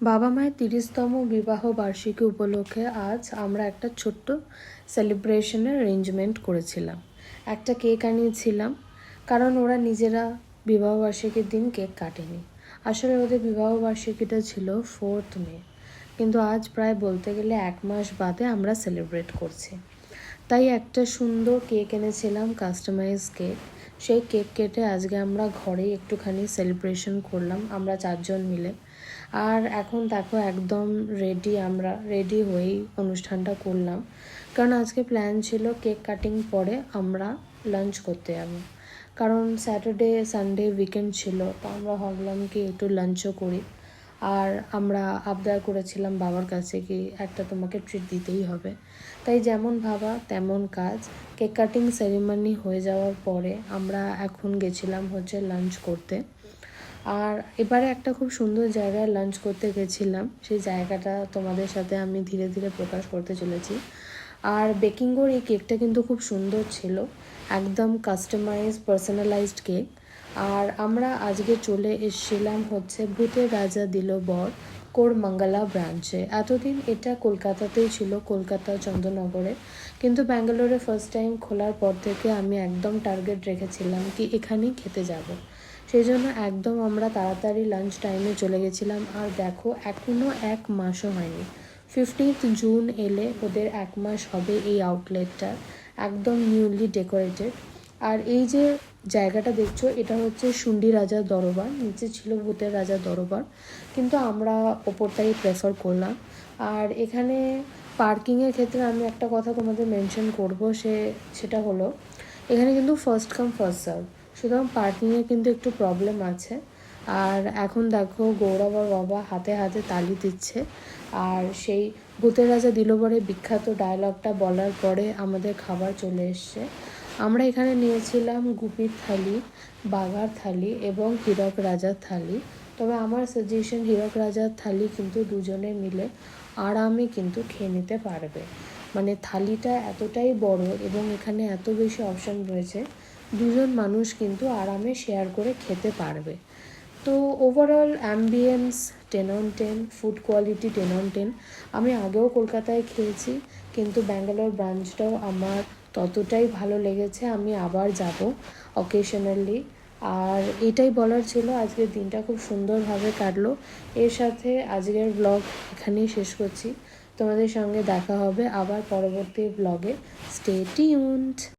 বাবা মায়ের 30তম বিবাহ বার্ষিকী উপলক্ষে আজ আমরা একটা ছোট্ট সেলিব্রেশনের অ্যারেঞ্জমেন্ট করেছিলাম। একটা কেক আনিয়েছিলাম, কারণ ওরা নিজেরা বিবাহবার্ষিকীর দিন কেক কাটেনি। আসলে ওদের বিবাহবার্ষিকীটা ছিল 4th মে, কিন্তু আজ প্রায় বলতে গেলে 1 মাস বাদে আমরা সেলিব্রেট করছি। তাই একটা সুন্দর কেক এনেছিলাম, কাস্টমাইজ কেক। সেই কেক কেটে আজকে আমরা ঘরেই একটুখানি সেলিব্রেশন করলাম, আমরা 4 জন মিলে। আর এখন দেখো একদম আমরা রেডি হয়েই অনুষ্ঠানটা করলাম, কারণ আজকে প্ল্যান ছিল কেক কাটিং পরে আমরা লাঞ্চ করতে যাবো। কারণ স্যাটারডে সানডে উইকেন্ড ছিল, তো আমরা ভাবলাম কি একটু লাঞ্চও করি। আর আমরা আবদার করেছিলাম বাবার কাছে কি একটা তোমাকে ট্রিট দিতেই হবে। তাই যেমন ভাবা তেমন কাজ। কেক কাটিং সেরিমনি হয়ে যাওয়ার পরে আমরা এখন গেছিলাম লাঞ্চ করতে। আর এবারে একটা খুব সুন্দর জায়গায় লাঞ্চ করতে গেছিলাম, সেই জায়গাটা তোমাদের সাথে আমি ধীরে ধীরে প্রকাশ করতে চলেছি। আর বেকিংগোর এই কেকটা কিন্তু খুব সুন্দর ছিল, একদম কাস্টমাইজ পার্সোনালাইজড কেক। আর আমরা আজকে চলে এসেছিলাম ভূতের রাজা দিল বর কোরমঙ্গলা ব্রাঞ্চে। এতদিন এটা কলকাতাতেই ছিল, কলকাতা চন্দ্রনগরে, কিন্তু ব্যাঙ্গালোরে ফার্স্ট টাইম খোলার পর থেকে আমি একদম টার্গেট রেখেছিলাম কি এখানেই খেতে যাব। সেই জন্য একদম আমরা তাড়াতাড়ি লাঞ্চ টাইমে চলে গেছিলাম। আর দেখো এখনও 1 মাসও হয়নি, 15th জুন এলে ওদের 1 মাস হবে এই আউটলেটটা, একদম নিউলি ডেকোরেটেড। আর এই যে জায়গাটা দেখছো, এটা শুন্ডি রাজার দরবার, নিচে ছিল ভূতের রাজার দরবার, কিন্তু আমরা ওপরটাই প্রেফার করলাম। আর এখানে পার্কিংয়ের ক্ষেত্রে আমি একটা কথা তোমাদের মেনশন করবো, সেটা হলো এখানে কিন্তু ফার্স্ট কাম ফার্স্ট সার্ভ, সুতরাং পার্কিংয়ে কিন্তু একটু প্রবলেম আছে। আর এখন দেখো গৌরব আর বাবা হাতে হাতে তালি দিচ্ছে। আর সেই ভূতের রাজা দিল বরে বিখ্যাত ডায়লগটা বলার পরে আমাদের খাবার চলে এসছে। আমরা এখানে নিয়েছিলাম গুপির থালি, বাঘার থালি এবং হীরক রাজার থালি। তবে আমার সাজেশন হীরক রাজার থালি কিন্তু দুজনে মিলে আরামে কিন্তু খেয়ে নিতে পারবে। মানে থালিটা এতটাই বড় এবং এখানে এত বেশি অপশান রয়েছে, দুজন মানুষ কিন্তু আরামে শেয়ার করে খেতে পারবে। তো overall ambience 10 on 10, food quality 10 on 10। আমি আগেও কলকাতায় খেয়েছি, কিন্তু ব্যাঙ্গালোর ব্রাঞ্চটাও আমার ততটাই ভালো লেগেছে, আমি আবার যাব অকেশনালি। আর এটাই বলার ছিল, আজকের দিনটা খুব সুন্দরভাবে কাটলো। এর সাথে আজকের ব্লগ এখানেই শেষ করছি। তোমাদের সঙ্গে দেখা হবে আবার পরবর্তী ব্লগে। Stay tuned.